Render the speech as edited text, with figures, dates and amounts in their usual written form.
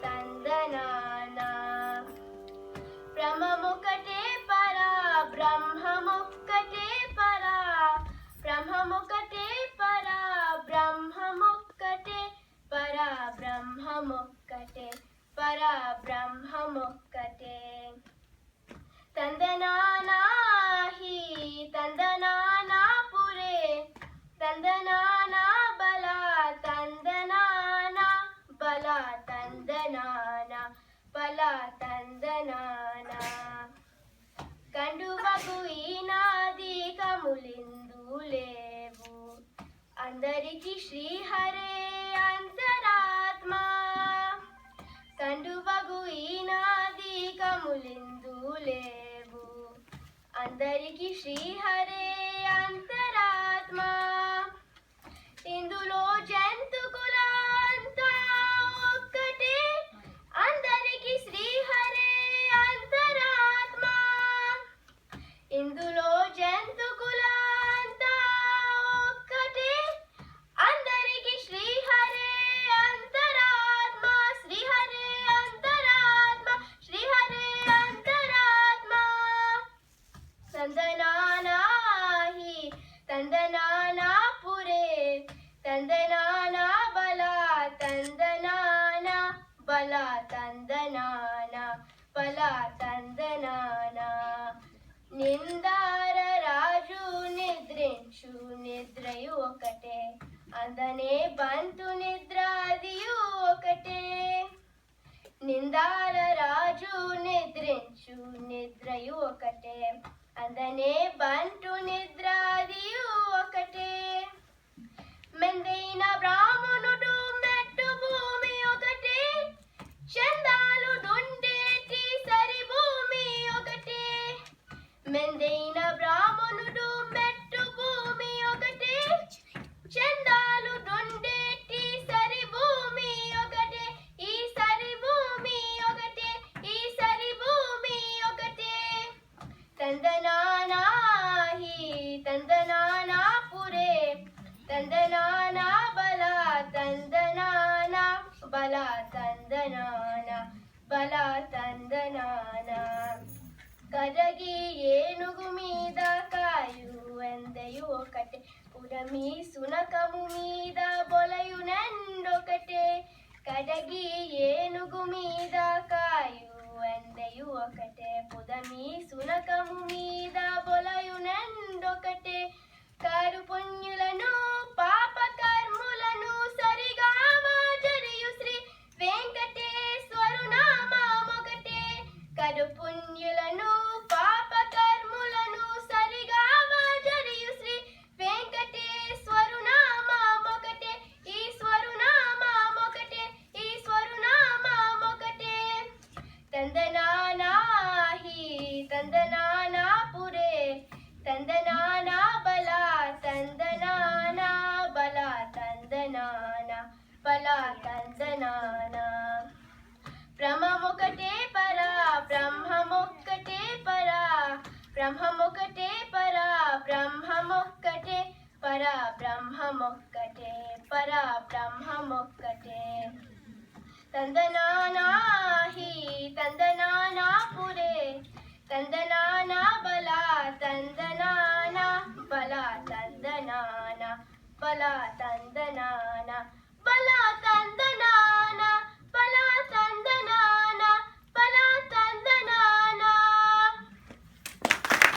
తందనానా బ్రహ్మముకటే పరా బ్రహ్మముక్కటే పరా బ్రహ్మముకటే పరా బ్రహ్మముక్కటే పరా బ్రహ్మముక్కటే పరా బ్రహ్మముక్కటే తందనానా హి తందనానా పురే తందనానా బల తందనానా బల తందనానా బల తందనానా కండువకు ఈనాది కములిందు లేవు అందరికి శ్రీహరే అంతరాత్మ కండువగు ఈనాది కములిందు లేవు అందరికి శ్రీహరే అంతరాత్మ ఇందులో జంతుకులంతా ఒక్కటే అందరికి శ్రీహరే అంతరాత్మ ఇందులో జంతుకులంతా ఒక్కటే అందరికి శ్రీహరే అంతరాత్మ శ్రీహరే అంతరాత్మ శ్రీహరే అంతరాత్మ తందనానా హి తందనానా పురే తందనానా బల తందనానా బల తందనానా బల తందనానా నిందార రాజు నిద్రించు నిద్రయు ఒకటే అందనే బంతు నిద్రాదియు ఒకటే నిందార రాజు నిద్రించు నిద్రయు ఒకటే అందనే బంటు నిద్రాదియు ఒకటే మెందైన బ్రాహ్మణుడు మెట్టు భూమి ఒకటే చందాలు దుండేటి సరి భూమి ఒకటే మెందైన బ్రాహ్మణుడు మెట్టు భూమి ఒకటే చందాలు దుండేటి సరి భూమి ఒకటే ఈ సరి భూమి ఒకటే ఈ సరి భూమి ఒకటే తందనానా హి తందనానా పురే తందనానా బల తందనానా బల తందనానా బల తందనానా కరగి ఏనుగు మీద కాయు ఎందయు ఒకటే పురమి సునకము మీద బొలయు నండొకటే కడగి ఏనుగు మీద కాయు ఎందయు ఒకటే పుదమి సునకము మీద బొలయు నండొకటే కారు పుణ్యులను పాప కర్ములను సరిగా జరియుు శ్రీ వెంకటేశ్వరు నామమొకటే కరు పుణ్యులను పాప కర్ములను సరిగా జరియుు శ్రీ వెంకటేశ్వరు నామమొకటే ఈశ్వరు నామమొకటే ఈశ్వరు నామమొకటే తందనానా హి తందనానా పురే తందనానా బల తందనానా బల తందనానా బల తందనానా బ్రహ్మముకటే పరా బ్రహ్మముక్కటే పరా బ్రహ్మముకటే పరా బ్రహ్మముక్కటే పరా బ్రహ్మముక్కటే పరా బ్రహ్మముక్కటే తందనానా హి తందనానా పురే తందనానా బల తందనానా బల తందనానా బల తందనానా బల తందనానా